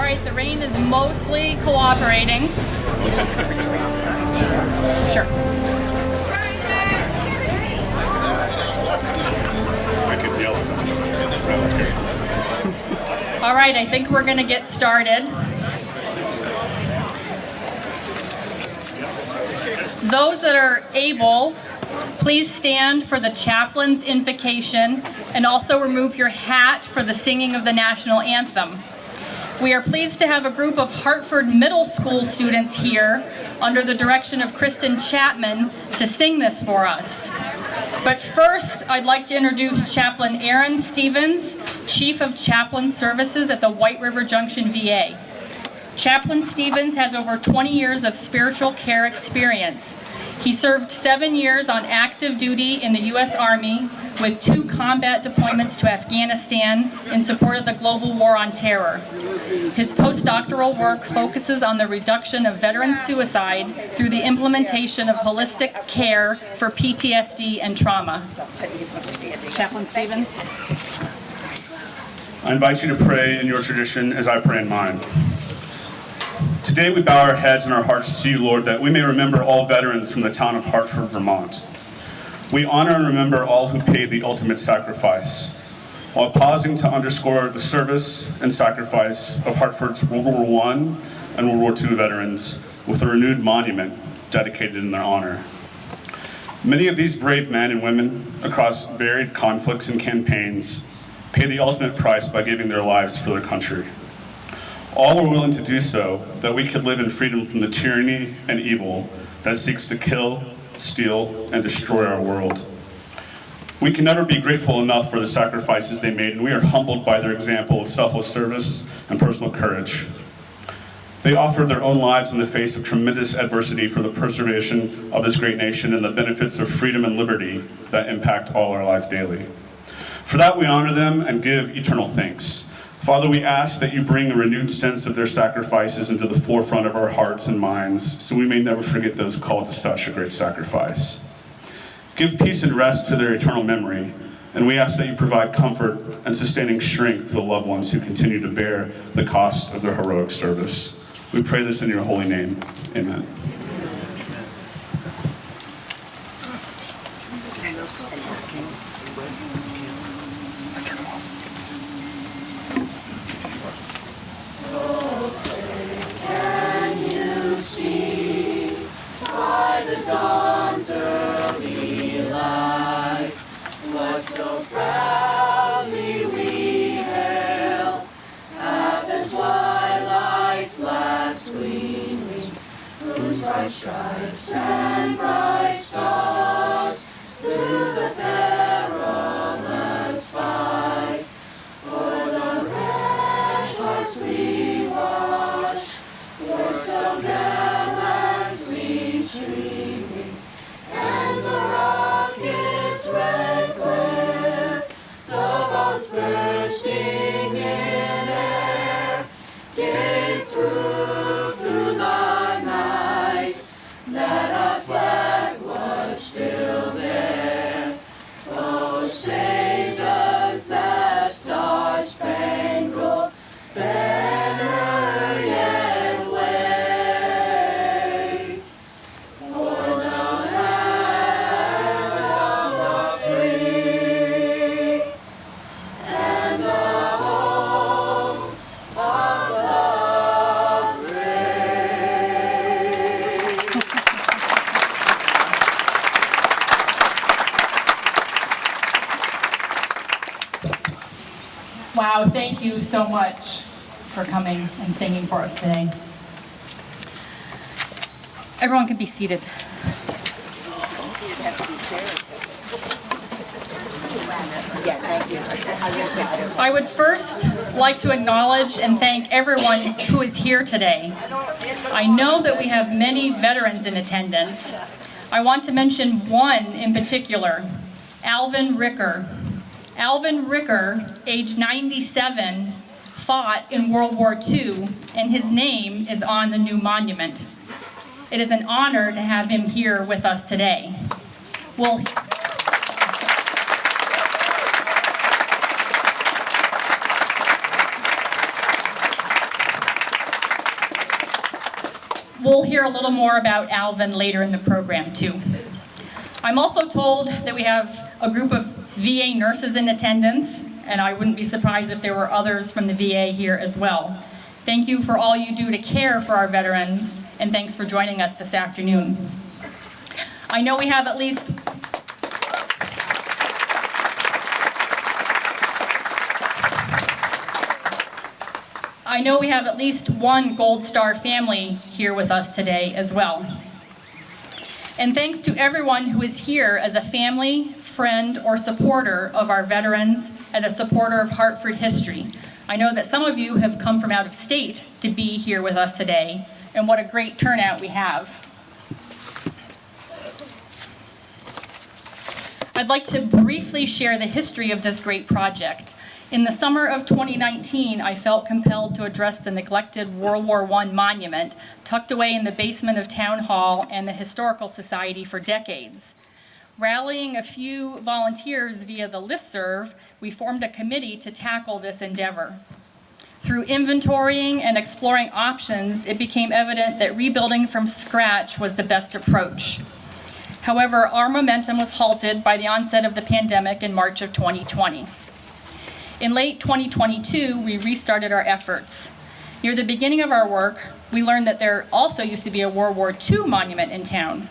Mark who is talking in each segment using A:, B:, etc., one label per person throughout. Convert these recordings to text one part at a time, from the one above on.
A: right, the rain is mostly cooperating. Sure.
B: I could yell at them. That's great.
A: All right, I think we're going to get started. Those that are able, please stand for the chaplain's invocation and also remove your hat for the singing of the national anthem. We are pleased to have a group of Hartford Middle School students here under the direction of Kristen Chapman to sing this for us. But first, I'd like to introduce Chaplain Aaron Stevens, Chief of Chaplain Services at the White River Junction VA. Chaplain Stevens has over 20 years of spiritual care experience. He served 7 years on active duty in the U.S. Army with 2 combat deployments to Afghanistan in support of the global war on terror. His postdoctoral work focuses on the reduction of veteran suicide through the implementation of holistic care for PTSD and trauma. Chaplain Stevens.
B: I invite you to pray in your tradition as I pray in mine. Today we bow our heads and our hearts to you, Lord, that we may remember all veterans from the town of Hartford, Vermont. We honor and remember all who paid the ultimate sacrifice, while pausing to underscore the service and sacrifice of Hartford's World War I and World War II veterans with a renewed monument dedicated in their honor. Many of these brave men and women across varied conflicts and campaigns paid the ultimate price by giving their lives for their country. All were willing to do so that we could live in freedom from the tyranny and evil that seeks to kill, steal, and destroy our world. We can never be grateful enough for the sacrifices they made, and we are humbled by their example of selfless service and personal courage. They offered their own lives in the face of tremendous adversity for the preservation of this great nation and the benefits of freedom and liberty that impact all our lives daily. For that, we honor them and give eternal thanks. Father, we ask that you bring a renewed sense of their sacrifices into the forefront of our hearts and minds so we may never forget those called to such a great sacrifice. Give peace and rest to their eternal memory, and we ask that you provide comfort and sustaining strength to the loved ones who continue to bear the cost of their heroic service. We pray this in your holy name. Amen.
C: So proudly we hail at the twilight's last gleaming, whose bright stripes and bright stars through the perilous fight o'er the ramparts we watch, were so gallantly streaming, and the rockets' red glare, the bombs bursting in air, gave proof through the night that our flag was still there. Oh, say does that star-spangled banner yet wave for the land of the free and the home of the brave.
A: Wow, thank you so much for coming and singing for us today. Everyone can be seated. I would first like to acknowledge and thank everyone who is here today. I know that we have many veterans in attendance. I want to mention one in particular, Alvin Ricker. Alvin Ricker, age 97, fought in World War II, and his name is on the new monument. It is an honor to have him here with us today. We'll hear a little more about Alvin later in the program too. I'm also told that we have a group of VA nurses in attendance, and I wouldn't be surprised if there were others from the VA here as well. Thank you for all you do to care for our veterans, and thanks for joining us this afternoon. I know we have at least one Gold Star family here with us today as well. And thanks to everyone who is here as a family, friend, or supporter of our veterans and a supporter of Hartford history. I know that some of you have come from out of state to be here with us today, and what a great turnout we have. I'd like to briefly share the history of this great project. In the summer of 2019, I felt compelled to address the neglected World War I monument tucked away in the basement of Town Hall and the Historical Society for decades. Rallying a few volunteers via the listserv, we formed a committee to tackle this endeavor. Through inventorying and exploring options, it became evident that rebuilding from scratch was the best approach. However, our momentum was halted by the onset of the pandemic in March of 2020. In late 2022, we restarted our efforts. Near the beginning of our work, we learned that there also used to be a World War II monument in town.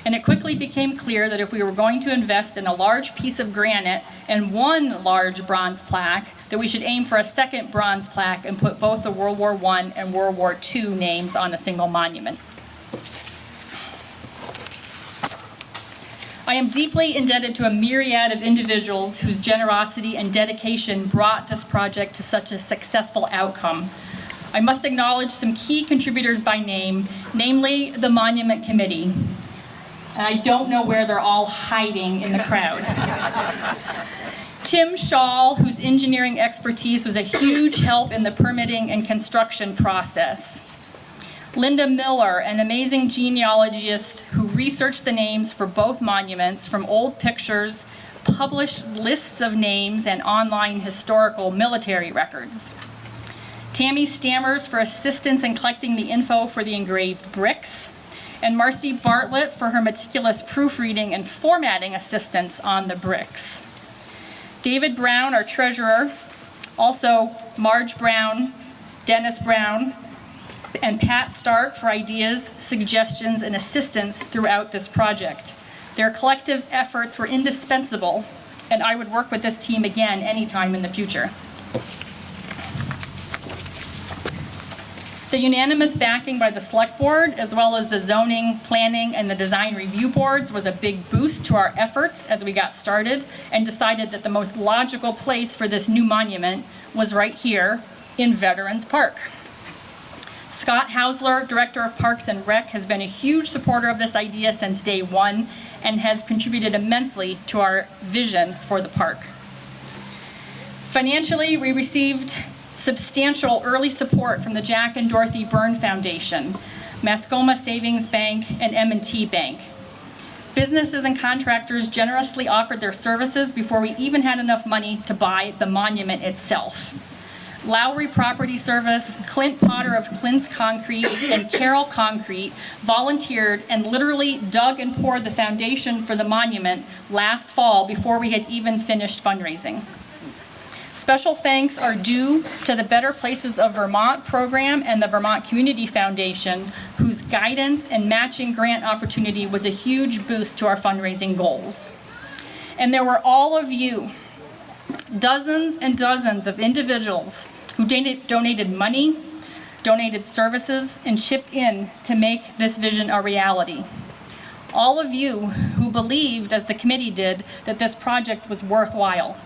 A: And it quickly became clear that if we were going to invest in a large piece of granite and one large bronze plaque, that we should aim for a second bronze plaque and put both the World War I and World War II names on a single monument. I am deeply indebted to a myriad of individuals whose generosity and dedication brought this project to such a successful outcome. I must acknowledge some key contributors by name, namely the Monument Committee. And I don't know where they're all hiding in the crowd. Tim Shaw, whose engineering expertise was a huge help in the permitting and construction process. Linda Miller, an amazing genealogist who researched the names for both monuments from old pictures, published lists of names, and online historical military records. Tammy Stammers for assistance in collecting the info for the engraved bricks, and Marcy Bartlett for her meticulous proofreading and formatting assistance on the bricks. David Brown, our treasurer, also Marge Brown, Dennis Brown, and Pat Stark for ideas, suggestions, and assistance throughout this project. Their collective efforts were indispensable, and I would work with this team again anytime in the future. The unanimous backing by the Select Board, as well as the zoning, planning, and the design review boards, was a big boost to our efforts as we got started and decided that the most logical place for this new monument was right here in Veterans Park. Scott Hausler, Director of Parks and Rec, has been a huge supporter of this idea since day one and has contributed immensely to our vision for the park. Financially, we received substantial early support from the Jack and Dorothy Byrne Foundation, Mascoma Savings Bank, and M&T Bank. Businesses and contractors generously offered their services before we even had enough money to buy the monument itself. Lowry Property Service, Clint Potter of Clint's Concrete, and Carroll Concrete volunteered and literally dug and poured the foundation for the monument last fall before we had even finished fundraising. Special thanks are due to the Better Places of Vermont program and the Vermont Community Foundation, whose guidance and matching grant opportunity was a huge boost to our fundraising goals. And there were all of you, dozens and dozens of individuals who donated money, donated services, and chipped in to make this vision a reality. All of you who believed, as the committee did, that this project was worthwhile.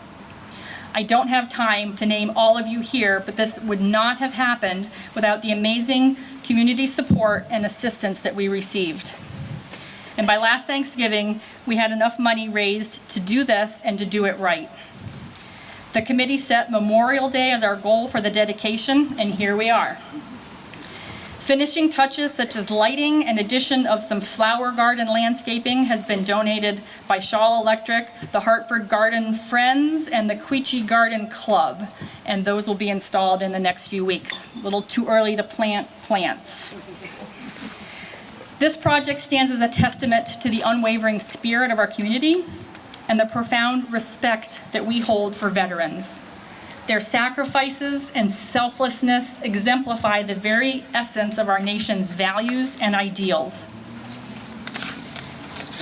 A: I don't have time to name all of you here, but this would not have happened without the amazing community support and assistance that we received. And by last Thanksgiving, we had enough money raised to do this and to do it right. The committee set Memorial Day as our goal for the dedication, and here we are. Finishing touches such as lighting and addition of some flower garden landscaping has been donated by Shaw Electric, the Hartford Garden Friends, and the Queechee Garden Club, and those will be installed in the next few weeks. A little too early to plant plants. This project stands as a testament to the unwavering spirit of our community and the profound respect that we hold for veterans. Their sacrifices and selflessness exemplify the very essence of our nation's values and ideals.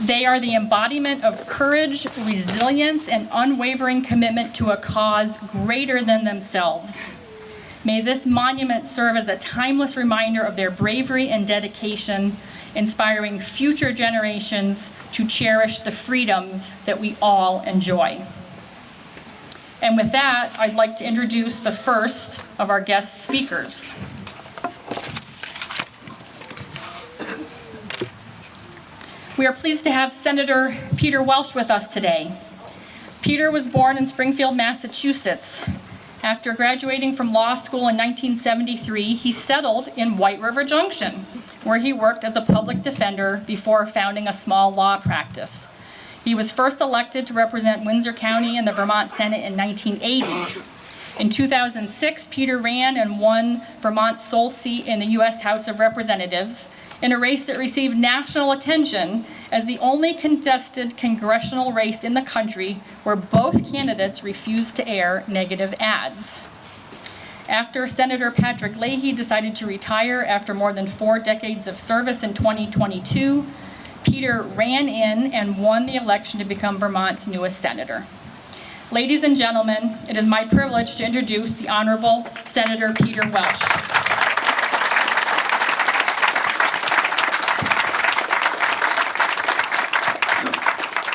A: They are the embodiment of courage, resilience, and unwavering commitment to a cause greater than themselves. May this monument serve as a timeless reminder of their bravery and dedication, inspiring future generations to cherish the freedoms that we all enjoy. And with that, I'd like to introduce the first of our guest speakers. We are pleased to have Senator Peter Welch with us today. Peter was born in Springfield, Massachusetts. After graduating from law school in 1973, he settled in White River Junction, where he worked as a public defender before founding a small law practice. He was first elected to represent Windsor County in the Vermont Senate in 1980. In 2006, Peter ran and won Vermont's sole seat in the U.S. House of Representatives in a race that received national attention as the only contested congressional race in the country where both candidates refused to air negative ads. After Senator Patrick Leahy decided to retire after more than 4 decades of service in 2022, Peter ran in and won the election to become Vermont's newest senator. Ladies and gentlemen, it is my privilege to introduce the Honorable Senator Peter Welch.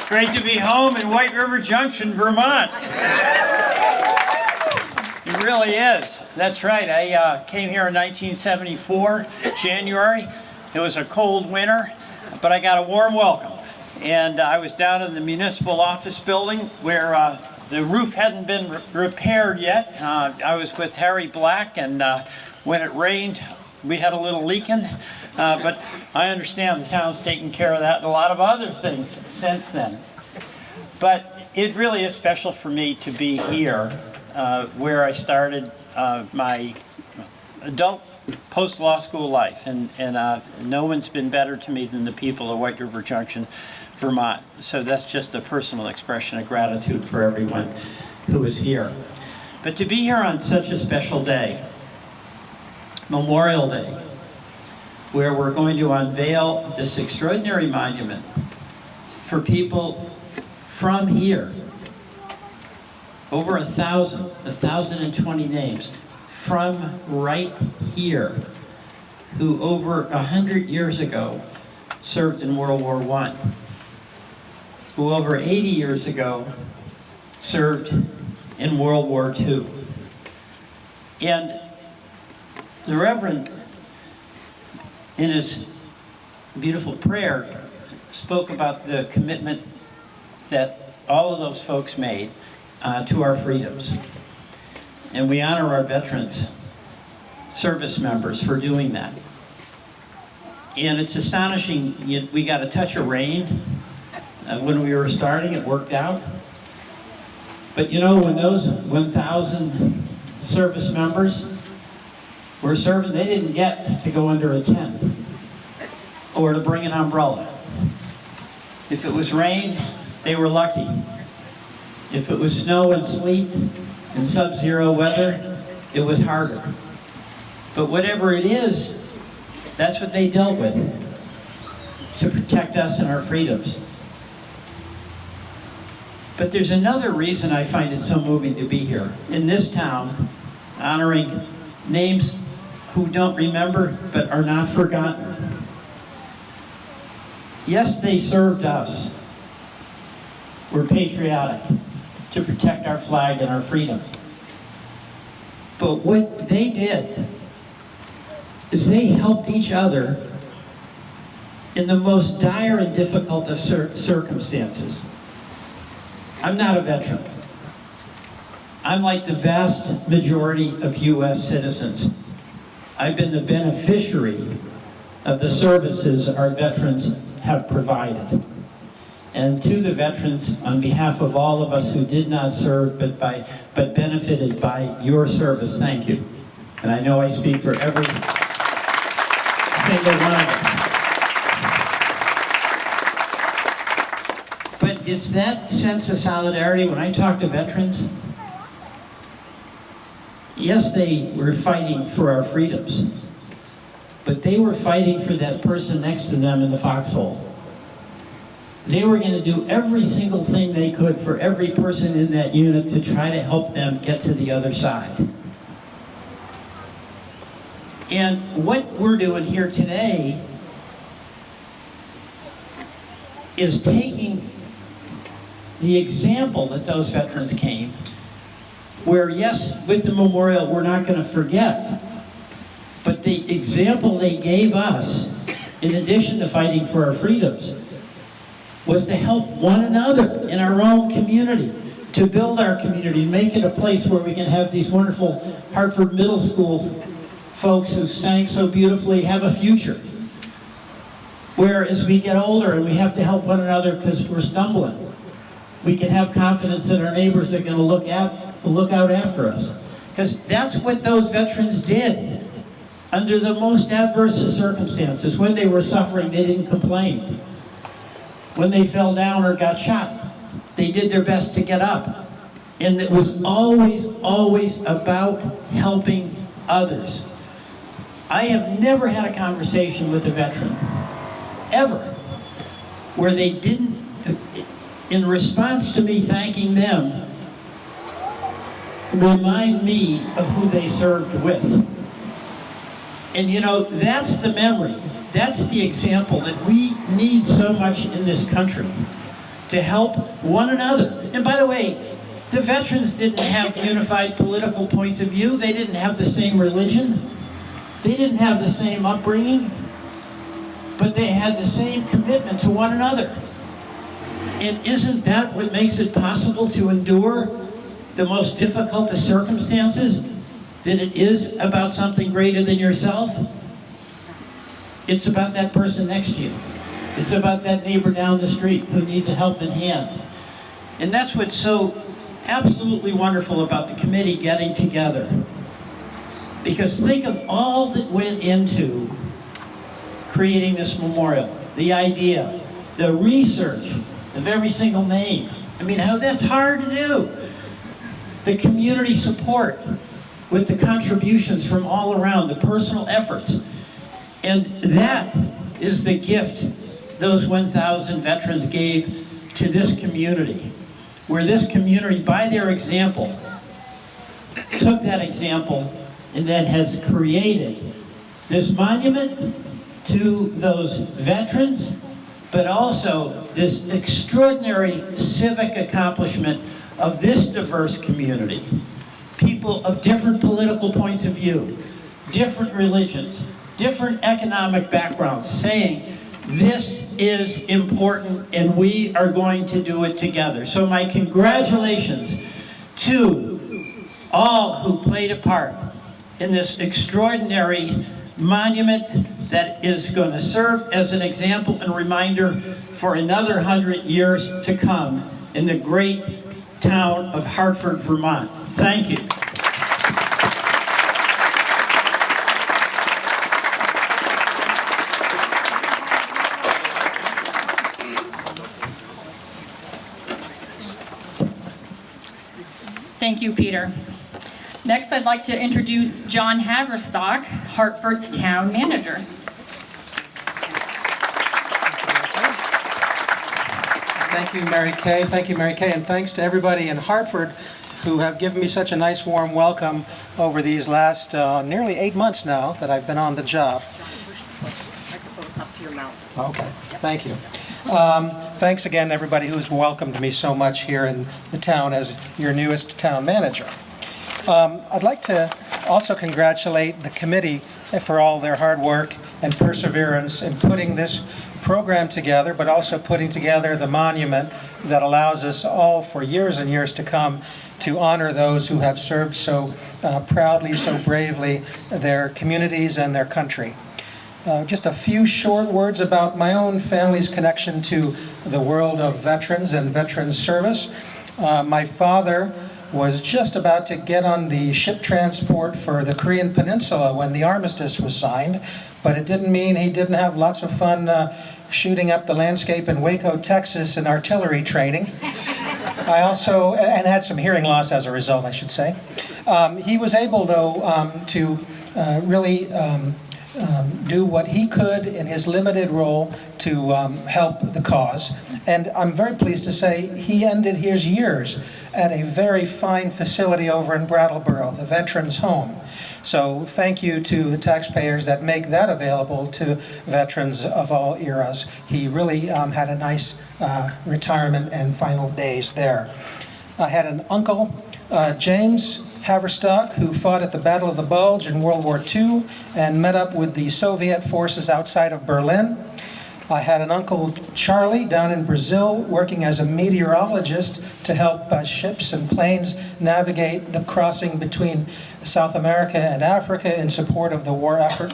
D: Great to be home in White River Junction, Vermont. It really is. That's right. I came here in 1974, January. It was a cold winter, but I got a warm welcome. And I was down in the municipal office building where the roof hadn't been repaired yet. I was with Harry Black, and when it rained, we had a little leaking. But I understand the town's taken care of that and a lot of other things since then. But it really is special for me to be here where I started my adult post-law school life. And no one's been better to me than the people of White River Junction, Vermont. So that's just a personal expression of gratitude for everyone who is here. But to be here on such a special day, Memorial Day, where we're going to unveil this extraordinary monument for people from here. Over 1,020 names from right here, who over 100 years ago served in World War I, who over 80 years ago served in World War II. And the Reverend, in his beautiful prayer, spoke about the commitment that all of those folks made to our freedoms. And we honor our veterans, service members, for doing that. And it's astonishing, we got a touch of rain when we were starting, it worked out. But you know, when those 1,000 service members were serving, they didn't get to go under a tent or to bring an umbrella. If it was rain, they were lucky. If it was snow and sleet and sub-zero weather, it was harder. But whatever it is, that's what they dealt with to protect us and our freedoms. But there's another reason I find it so moving to be here. In this town, honoring names who don't remember but are not forgotten. Yes, they served us. We're patriotic to protect our flag and our freedom. But what they did is they helped each other in the most dire and difficult of circumstances. I'm not a veteran. I'm like the vast majority of U.S. citizens. I've been the beneficiary of the services our veterans have provided. And to the veterans, on behalf of all of us who did not serve but benefited by your service, thank you. And I know I speak for every single one of us. it's that sense of solidarity. When I talk to veterans, yes, they were fighting for our freedoms, but they were fighting for that person next to them in the foxhole. They were going to do every single thing they could for every person in that unit to try to help them get to the other side. And what we're doing here today is taking the example that those veterans came, where yes, with the memorial, we're not going to forget, but the example they gave us, in addition to fighting for our freedoms, was to help one another in our own community, to build our community, make it a place where we can have these wonderful Hartford Middle School folks who sang so beautifully have a future. Where as we get older and we have to help one another because we're stumbling, we can have confidence that our neighbors are going to look out after us. Because that's what those veterans did. Under the most adverse of circumstances, when they were suffering, they didn't complain. When they fell down or got shot, they did their best to get up. And it was always, always about helping others. I have never had a conversation with a veteran, ever, where they didn't, in response to me thanking them, remind me of who they served with. And you know, that's the memory, that's the example that we need so much in this country, to help one another. And by the way, the veterans didn't have unified political points of view, they didn't have the same religion, they didn't have the same upbringing, but they had the same commitment to one another. And isn't that what makes it possible to endure the most difficult of circumstances? That it is about something greater than yourself? It's about that person next to you. It's about that neighbor down the street who needs a helping hand. And that's what's so absolutely wonderful about the committee getting together. Because think of all that went into creating this memorial. The idea, the research of every single name. I mean, how that's hard to do. The community support with the contributions from all around, the personal efforts. And that is the gift those 1,000 veterans gave to this community, where this community, by their example, took that example and then has created this monument to those veterans, but also this extraordinary civic accomplishment of this diverse community. People of different political points of view, different religions, different economic backgrounds, saying this is important and we are going to do it together. So my congratulations to all who played a part in this extraordinary monument that is going to serve as an example and reminder for another 100 years to come in the great town of Hartford, Vermont. Thank you.
A: Thank you, Peter. Next, I'd like to introduce John Haverstock, Hartford's town manager.
E: Thank you, Mary Kay. Thank you, Mary Kay, and thanks to everybody in Hartford who have given me such a nice warm welcome over these last nearly 8 months now that I've been on the job.
F: Microphone up to your mouth.
E: Okay, thank you. Thanks again, everybody who's welcomed me so much here in the town as your newest town manager. I'd like to also congratulate the committee for all their hard work and perseverance in putting this program together, but also putting together the monument that allows us all for years and years to come to honor those who have served so proudly, so bravely their communities and their country. Just a few short words about my own family's connection to the world of veterans and veterans service. My father was just about to get on the ship transport for the Korean Peninsula when the armistice was signed, but it didn't mean he didn't have lots of fun shooting up the landscape in Waco, Texas in artillery training. I also, and had some hearing loss as a result, I should say. He was able, though, to really do what he could in his limited role to help the cause. And I'm very pleased to say he ended his years at a very fine facility over in Brattleboro, the Veterans Home. So thank you to the taxpayers that make that available to veterans of all eras. He really had a nice retirement and final days there. I had an uncle, James Haverstock, who fought at the Battle of the Bulge in World War II and met up with the Soviet forces outside of Berlin. I had an uncle, Charlie, down in Brazil working as a meteorologist to help ships and planes navigate the crossing between South America and Africa in support of the war effort.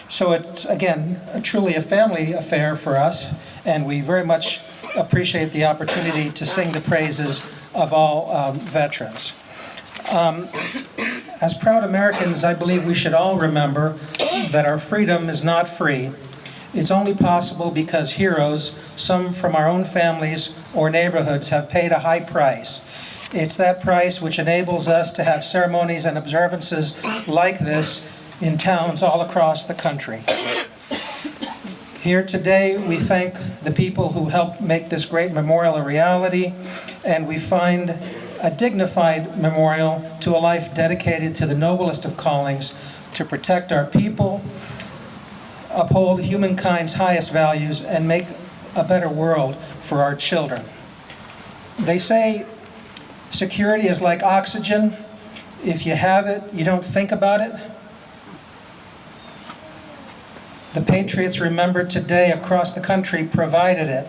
E: So it's, again, truly a family affair for us, and we very much appreciate the opportunity to sing the praises of all veterans. As proud Americans, I believe we should all remember that our freedom is not free. It's only possible because heroes, some from our own families or neighborhoods, have paid a high price. It's that price which enables us to have ceremonies and observances like this in towns all across the country. Here today, we thank the people who helped make this great memorial a reality, and we find a dignified memorial to a life dedicated to the noblest of callings, to protect our people, uphold humankind's highest values, and make a better world for our children. They say security is like oxygen. If you have it, you don't think about it. The Patriots remembered today across the country provided it,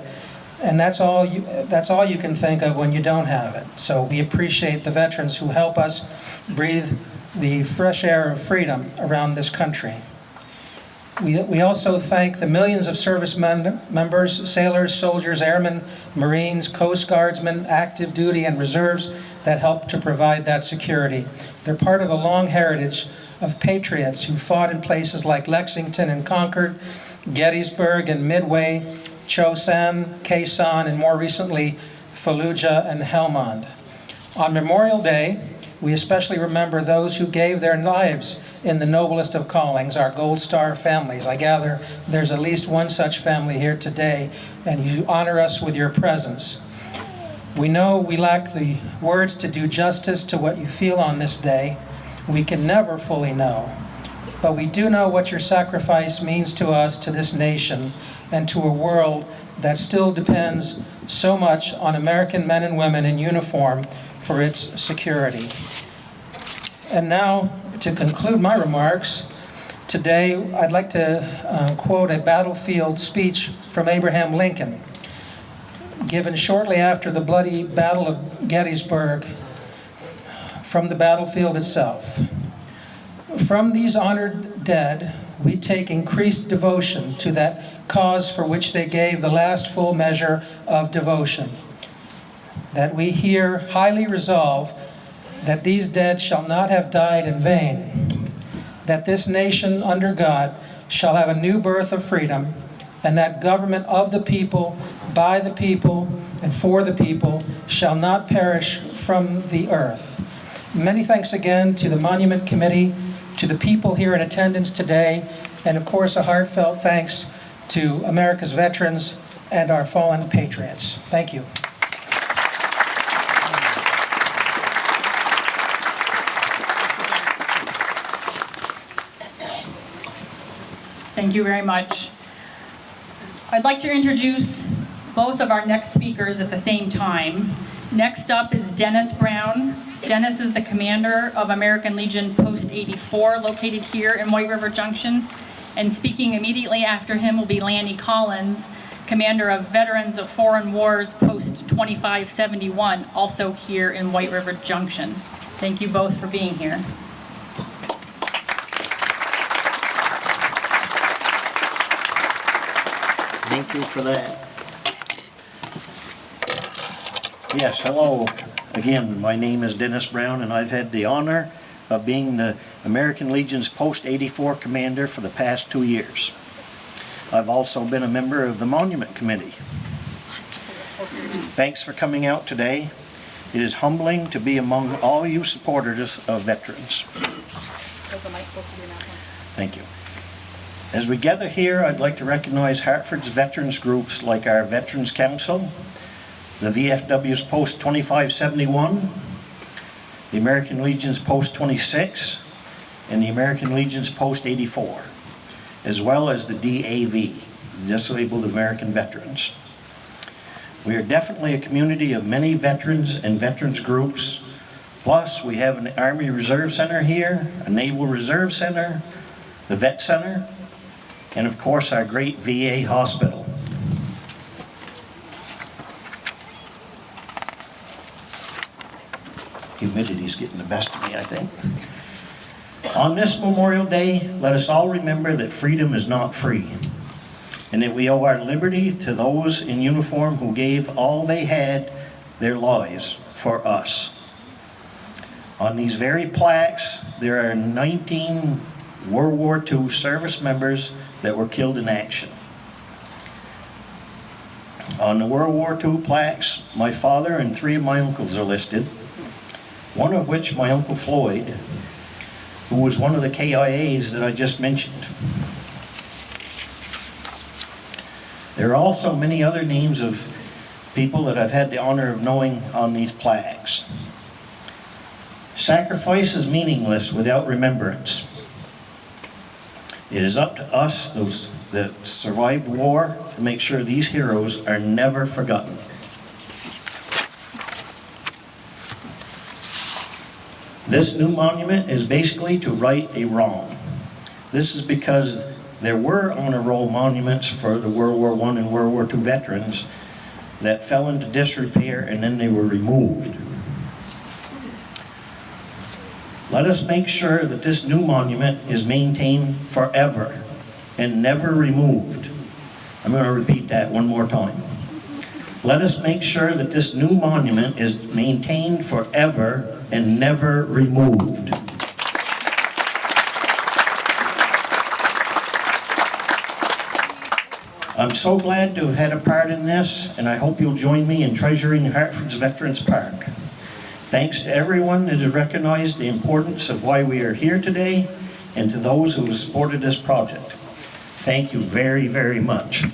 E: and that's all you can think of when you don't have it. So we appreciate the veterans who help us breathe the fresh air of freedom around this country. We also thank the millions of service members, sailors, soldiers, airmen, Marines, Coast Guardsmen, active duty and reserves that help to provide that security. They're part of a long heritage of patriots who fought in places like Lexington and Concord, Gettysburg and Midway, Chosin, Khe Sanh, and more recently, Fallujah and Helmand. On Memorial Day, we especially remember those who gave their lives in the noblest of callings, our Gold Star families. I gather there's at least one such family here today, and you honor us with your presence. We know we lack the words to do justice to what you feel on this day. We can never fully know, but we do know what your sacrifice means to us, to this nation, and to a world that still depends so much on American men and women in uniform for its security. And now, to conclude my remarks, today I'd like to quote a battlefield speech from Abraham Lincoln, given shortly after the bloody Battle of Gettysburg, from the battlefield itself. From these honored dead, we take increased devotion to that cause for which they gave the last full measure of devotion. That we here highly resolve that these dead shall not have died in vain, that this nation under God shall have a new birth of freedom, and that government of the people, by the people, and for the people shall not perish from the earth. Many thanks again to the Monument Committee, to the people here in attendance today, and of course a heartfelt thanks to America's veterans and our fallen patriots. Thank you.
A: Thank you very much. I'd like to introduce both of our next speakers at the same time. Next up is Dennis Brown. Dennis is the commander of American Legion Post 84, located here in White River Junction. And speaking immediately after him will be Lanny Collins, commander of Veterans of Foreign Wars Post 2571, also here in White River Junction. Thank you both for being here.
G: Thank you for that. Yes, hello. Again, my name is Dennis Brown, and I've had the honor of being the American Legion's Post 84 commander for the past 2 years. I've also been a member of the Monument Committee. Thanks for coming out today. It is humbling to be among all you supporters of veterans. Thank you. As we gather here, I'd like to recognize Hartford's veterans groups like our Veterans Council, the VFW's Post 2571, the American Legion's Post 26, and the American Legion's Post 84, as well as the DAV, the Disabled American Veterans. We are definitely a community of many veterans and veterans groups. Plus, we have an Army Reserve Center here, a Naval Reserve Center, the Vet Center, and of course our great VA hospital. Humidity's getting the best of me, I think. On this Memorial Day, let us all remember that freedom is not free, and that we owe our liberty to those in uniform who gave all they had, their lives, for us. On these very plaques, there are 19 World War II service members that were killed in action. On the World War II plaques, my father and 3 of my uncles are listed, one of which my Uncle Floyd, who was one of the KIAs that I just mentioned. There are also many other names of people that I've had the honor of knowing on these plaques. Sacrifice is meaningless without remembrance. It is up to us, those that survived war, to make sure these heroes are never forgotten. This new monument is basically to right a wrong. This is because there were honor roll monuments for the World War I and World War II veterans that fell into disrepair and then they were removed. Let us make sure that this new monument is maintained forever and never removed. I'm going to repeat that one more time. Let us make sure that this new monument is maintained forever and never removed. I'm so glad to have had a part in this, and I hope you'll join me in treasuring Hartford's Veterans Park. Thanks to everyone that has recognized the importance of why we are here today, and to those who have supported this project. Thank you very, very much.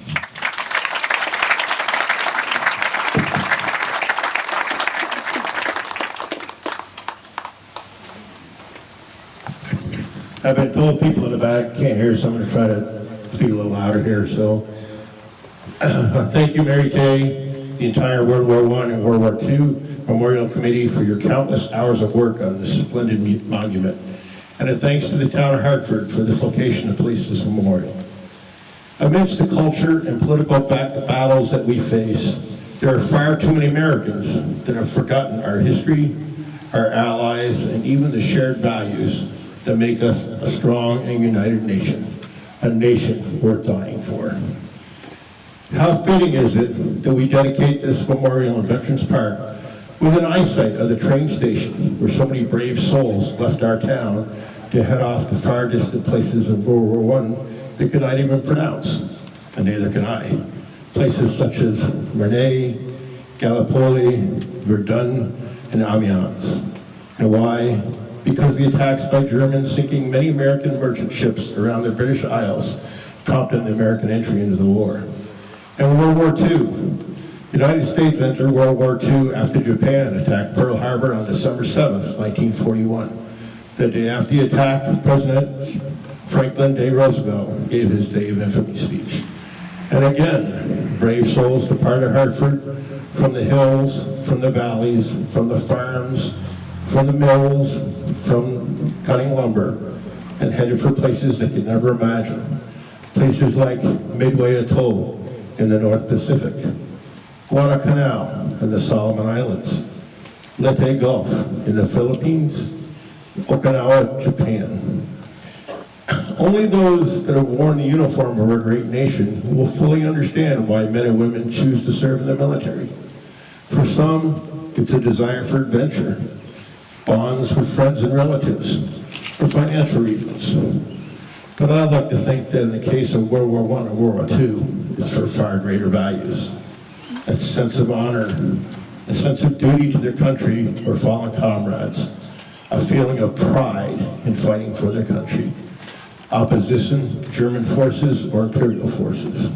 H: I've been told people in the back can't hear, so I'm going to try to speak a little louder here. So, thank you, Mary Kay, the entire World War I and World War II Memorial Committee for your countless hours of work on this splendid monument. And a thanks to the Town of Hartford for this location to place this memorial. Amidst the culture and political battles that we face, there are far too many Americans that have forgotten our history, our allies, and even the shared values that make us a strong and united nation, a nation worth dying for. How fitting is it that we dedicate this memorial in Veterans Park with an eyesight of the train station where so many brave souls left our town to head off to far distant places in World War I they could not even pronounce, and neither can I. Places such as Rennes, Gallipoli, Verdun, and Amiens. And why? Because the attacks by Germans sinking many American merchant ships around the British Isles prompted the American entry into the war. And World War II. The United States entered World War II after Japan attacked Pearl Harbor on December 7th, 1941. The day after the attack, President Franklin D. Roosevelt gave his Day of Infamy speech. And again, brave souls departed Hartford from the hills, from the valleys, from the farms, from the mills, from cutting lumber, and headed for places they could never imagine. Places like Midway Atoll in the North Pacific, Guadalcanal in the Solomon Islands, Leyte Gulf in the Philippines, Okinawa, Japan. Only those that have worn the uniform of our great nation will fully understand why men and women choose to serve in the military. For some, it's a desire for adventure, bonds with friends and relatives, for financial reasons. But I'd like to think that in the case of World War I and World War II, it's for far greater values. A sense of honor, a sense of duty to their country or fallen comrades, a feeling of pride in fighting for their country. Opposition, German forces, or imperial forces.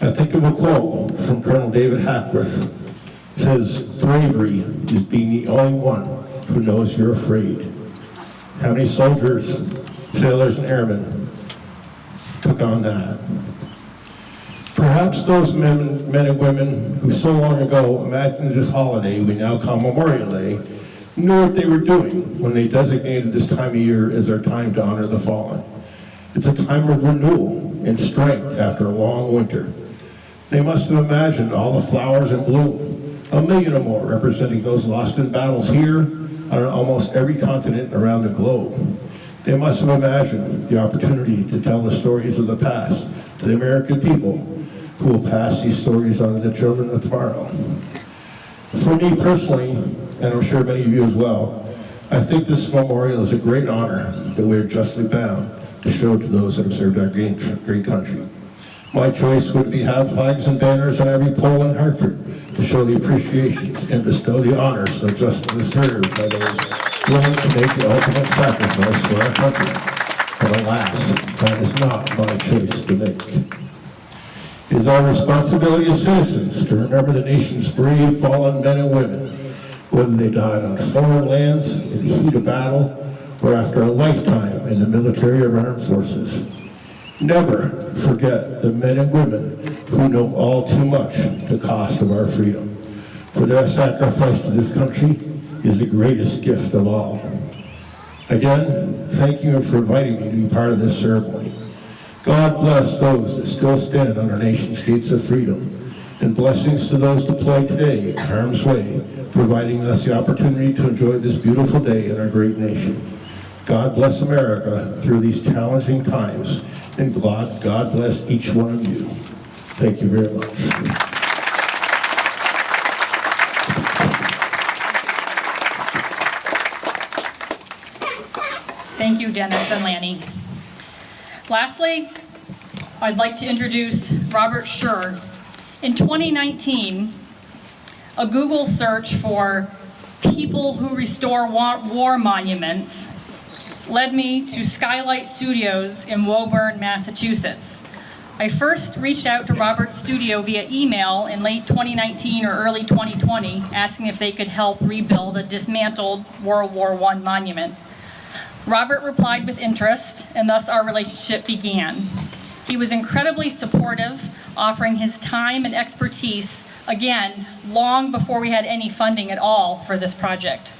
H: I think of a quote from Colonel David Hackworth. It says, bravery is being the only one who knows you're afraid. How many soldiers, sailors, and airmen took on that? Perhaps those men and women who so long ago imagined this holiday we now call Memorial Day knew what they were doing when they designated this time of year as our time to honor the fallen. It's a time of renewal and strength after a long winter. They must have imagined all the flowers in bloom, 1 million or more representing those lost in battles here on almost every continent around the globe. They must have imagined the opportunity to tell the stories of the past to the American people who will pass these stories on to the children of tomorrow. For me personally, and I'm sure many of you as well, I think this memorial is a great honor that we are justly bound to show to those that have served our great country. My choice would be have flags and banners on every pole in Hartford to show the appreciation and bestow the honors so justly deserved by those willing to make the ultimate sacrifice for our country. But alas, that is not my choice to make. It is our responsibility as citizens to remember the nation's brave fallen men and women, whether they died on foreign lands, in the heat of battle, or after a lifetime in the military or armed forces. Never forget the men and women who know all too much the cost of our freedom. For their sacrifice to this country is the greatest gift of all. Again, thank you for inviting me to be part of this ceremony. God bless those that still stand on our nation's gates of freedom, and blessings to those deployed today in harm's way, providing us the opportunity to enjoy this beautiful day in our great nation. God bless America through these challenging times, and God bless each one of you. Thank you very much.
A: Thank you, Dennis and Lanny. Lastly, I'd like to introduce Robert Schur. In 2019, a Google search for people who restore war monuments led me to Skylight Studios in Woburn, Massachusetts. I first reached out to Robert's studio via email in late 2019 or early 2020, asking if they could help rebuild a dismantled World War I monument. Robert replied with interest, and thus our relationship began. He was incredibly supportive, offering his time and expertise, again, long before we had any funding at all for this project.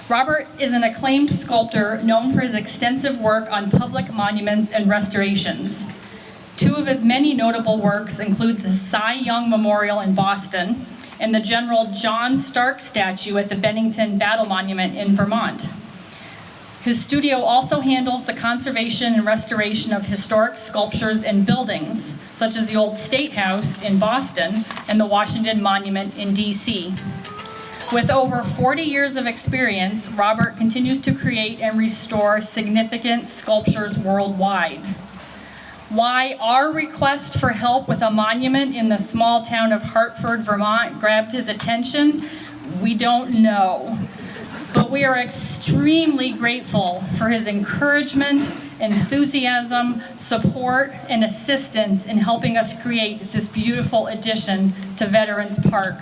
A: Robert is an acclaimed sculptor known for his extensive work on public monuments and restorations. Two of his many notable works include the Cy Young Memorial in Boston and the General John Stark statue at the Bennington Battle Monument in Vermont. His studio also handles the conservation and restoration of historic sculptures and buildings, such as the old State House in Boston and the Washington Monument in DC. With over 40 years of experience, Robert continues to create and restore significant sculptures worldwide. Why our request for help with a monument in the small town of Hartford, Vermont grabbed his attention, we don't know. But we are extremely grateful for his encouragement, enthusiasm, support, and assistance in helping us create this beautiful addition to Veterans Park.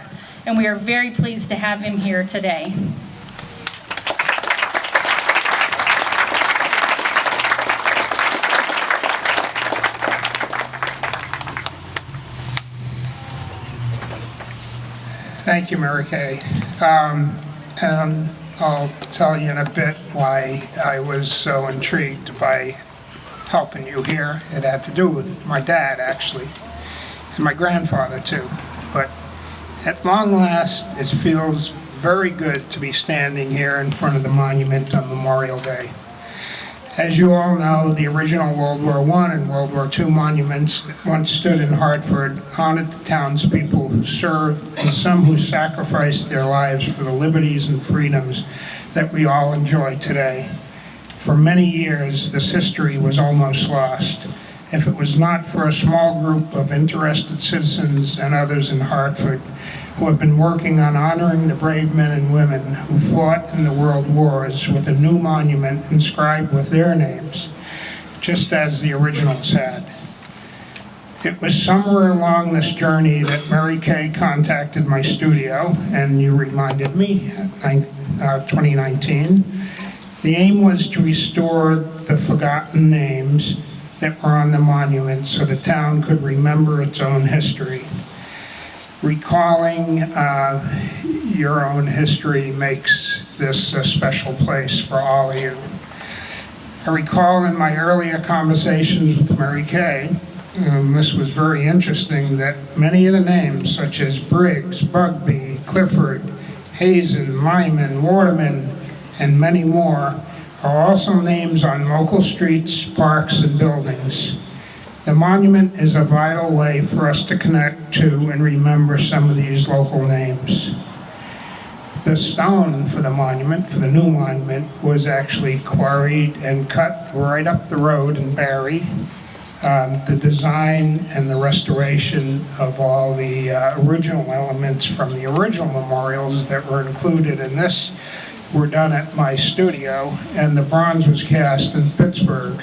A: And we are very pleased to have him here today.
I: Thank you, Mary Kay. And I'll tell you in a bit why I was so intrigued by helping you here. It had to do with my dad, actually, and my grandfather, too. But at long last, it feels very good to be standing here in front of the monument on Memorial Day. As you all know, the original World War I and World War II monuments that once stood in Hartford honored the townspeople who served and some who sacrificed their lives for the liberties and freedoms that we all enjoy today. For many years, this history was almost lost. If it was not for a small group of interested citizens and others in Hartford who have been working on honoring the brave men and women who fought in the world wars with a new monument inscribed with their names, just as the originals had. It was somewhere along this journey that Mary Kay contacted my studio, and you reminded me, 2019. The aim was to restore the forgotten names that were on the monument so the town could remember its own history. Recalling your own history makes this a special place for all of you. I recall in my earlier conversations with Mary Kay, this was very interesting, that many of the names such as Briggs, Bugbee, Clifford, Hazen, Lyman, Waterman, and many more are also names on local streets, parks, and buildings. The monument is a vital way for us to connect to and remember some of these local names. The stone for the monument, for the new monument, was actually quarried and cut right up the road in Barry. The design and the restoration of all the original elements from the original memorials that were included in this were done at my studio, and the bronze was cast in Pittsburgh.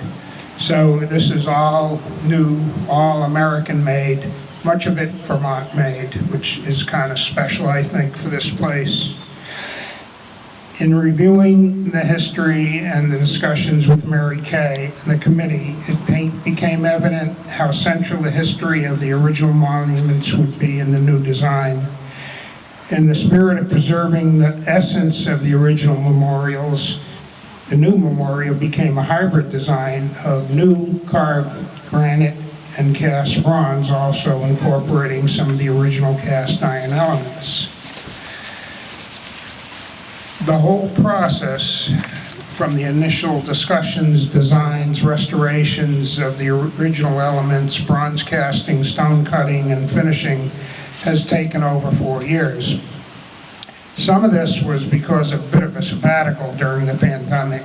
I: So this is all new, all American made, much of it Vermont made, which is kind of special, I think, for this place. In reviewing the history and the discussions with Mary Kay and the committee, it became evident how central the history of the original monuments would be in the new design. In the spirit of preserving the essence of the original memorials, the new memorial became a hybrid design of new carved granite and cast bronze, also incorporating some of the original cast iron elements. The whole process, from the initial discussions, designs, restorations of the original elements, bronze casting, stone cutting, and finishing, has taken over 4 years. Some of this was because of a bit of a sabbatical during the pandemic,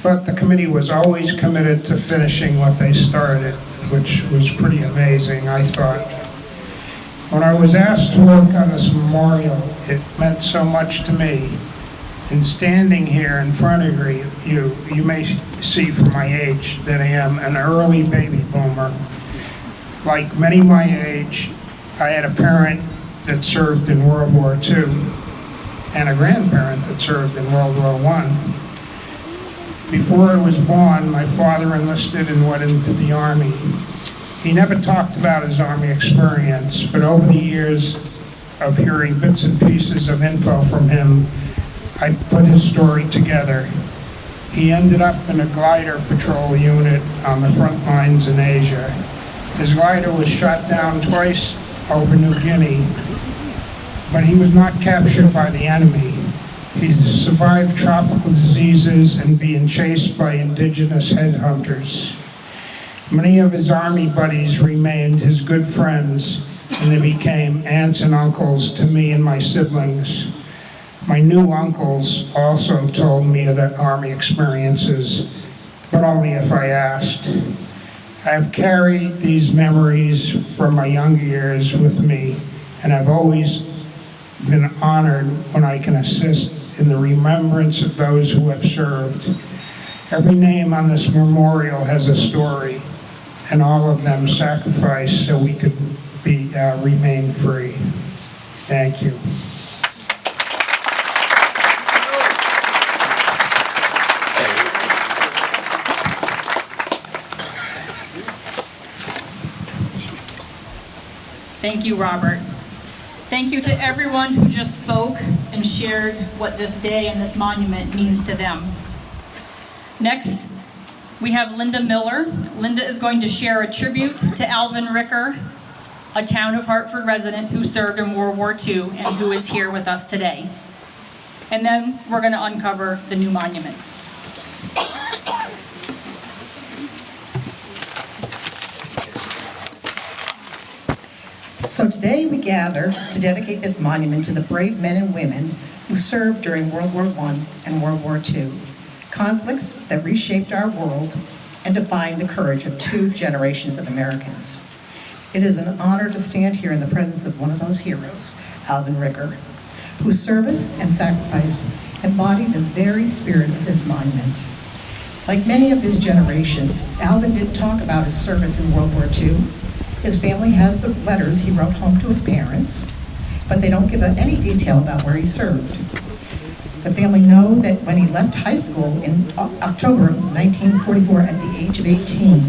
I: but the committee was always committed to finishing what they started, which was pretty amazing, I thought. When I was asked to work on this memorial, it meant so much to me. And standing here in front of you may see from my age that I am an early baby boomer. Like many my age, I had a parent that served in World War II and a grandparent that served in World War I. Before I was born, my father enlisted and went into the Army. He never talked about his Army experience, but over the years of hearing bits and pieces of info from him, I put his story together. He ended up in a glider patrol unit on the front lines in Asia. His glider was shot down twice over New Guinea, but he was not captured by the enemy. He survived tropical diseases and being chased by indigenous headhunters. Many of his Army buddies remained his good friends, and they became aunts and uncles to me and my siblings. My new uncles also told me of their Army experiences, but only if I asked. I've carried these memories from my younger years with me, and I've always been honored when I can assist in the remembrance of those who have served. Every name on this memorial has a story, and all of them sacrificed so we could remain free. Thank you.
A: Thank you, Robert. Thank you to everyone who just spoke and shared what this day and this monument means to them. Next, we have Linda Miller. Linda is going to share a tribute to Alvin Ricker, a Town of Hartford resident who served in World War II and who is here with us today. And then we're going to uncover the new monument.
F: So today we gather to dedicate this monument to the brave men and women who served during World War I and World War II. conflicts that reshaped our world and defined the courage of 2 generations of Americans. It is an honor to stand here in the presence of one of those heroes, Alvin Ricker, whose service and sacrifice embody the very spirit of this monument. Like many of his generation, Alvin didn't talk about his service in World War II. His family has the letters he wrote home to his parents, but they don't give any detail about where he served. The family know that when he left high school in October of 1944 at the age of 18,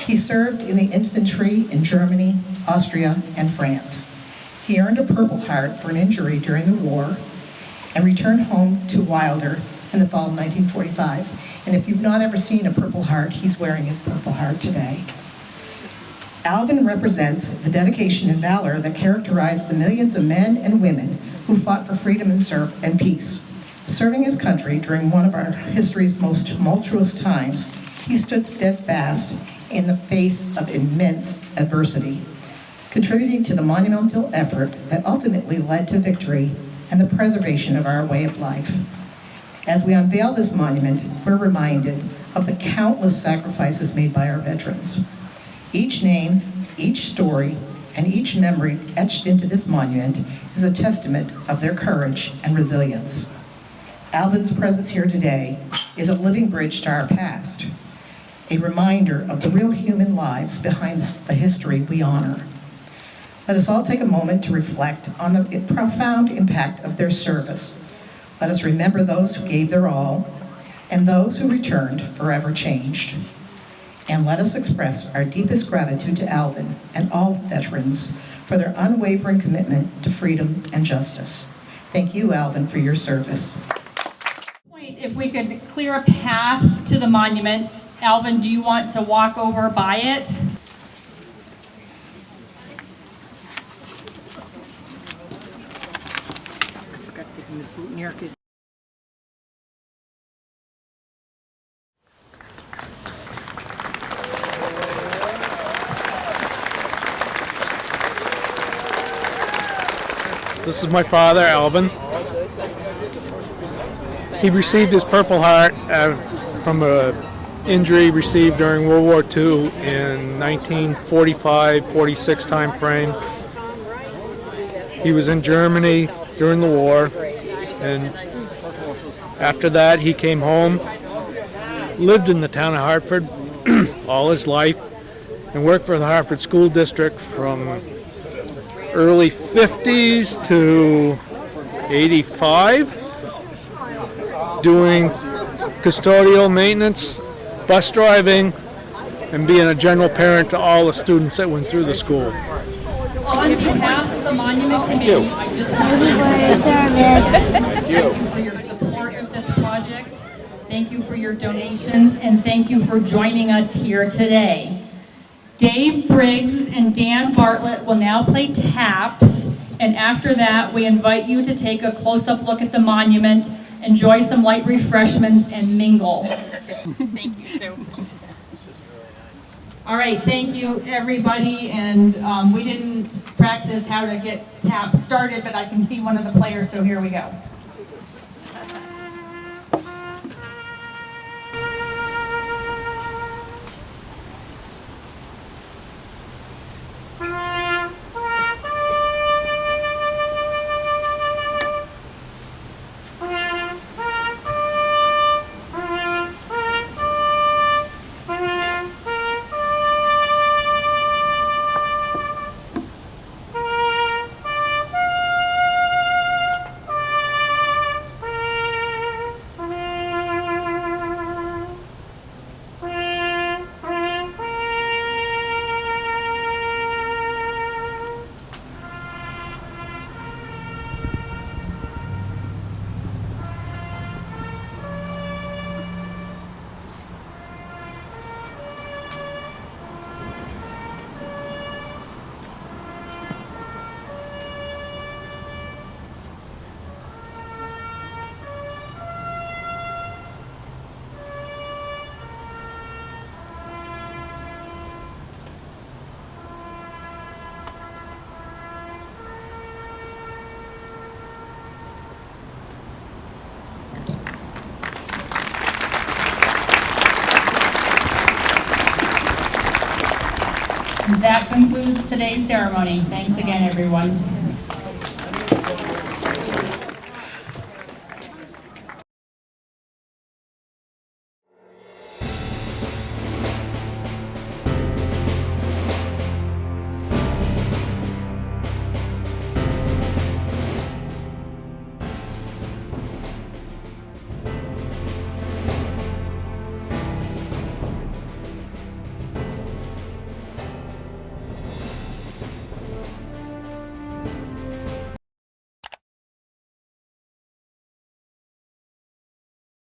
F: he served in the infantry in Germany, Austria, and France. He earned a Purple Heart for an injury during the war and returned home to Wilder in the fall of 1945. And if you've not ever seen a Purple Heart, he's wearing his Purple Heart today. Alvin represents the dedication and valor that characterized the millions of men and women who fought for freedom and peace. Serving his country during one of our history's most tumultuous times, he stood steadfast in the face of immense adversity, contributing to the monumental effort that ultimately led to victory and the preservation of our way of life. As we unveil this monument, we're reminded of the countless sacrifices made by our veterans. Each name, each story, and each memory etched into this monument is a testament of their courage and resilience. Alvin's presence here today is a living bridge to our past, a reminder of the real human lives behind the history we honor. Let us all take a moment to reflect on the profound impact of their service. Let us remember those who gave their all and those who returned forever changed. And let us express our deepest gratitude to Alvin and all veterans for their unwavering commitment to freedom and justice. Thank you, Alvin, for your service.
A: If we could clear a path to the monument. Alvin, do you want to walk over by it?
F: I forgot to give him his boot and haircut.
J: This is my father, Alvin. He received his Purple Heart from an injury received during World War II in 1945-46 time frame. He was in Germany during the war, and after that he came home, lived in the town of Hartford all his life, and worked for the Hartford School District from early 50s to 85, doing custodial maintenance, bus driving, and being a general parent to all the students that went through the school.
A: On behalf of the Monument Committee, I just want to thank you for your support of this project. Thank you for your donations, and thank you for joining us here today. Dave Briggs and Dan Bartlett will now play taps, and after that we invite you to take a close-up look at the monument, enjoy some light refreshments, and mingle. Thank you so much. All right, thank you everybody, and we didn't practice how to get taps started, but I can see one of the players, so here we go. That concludes today's ceremony. Thanks again, everyone.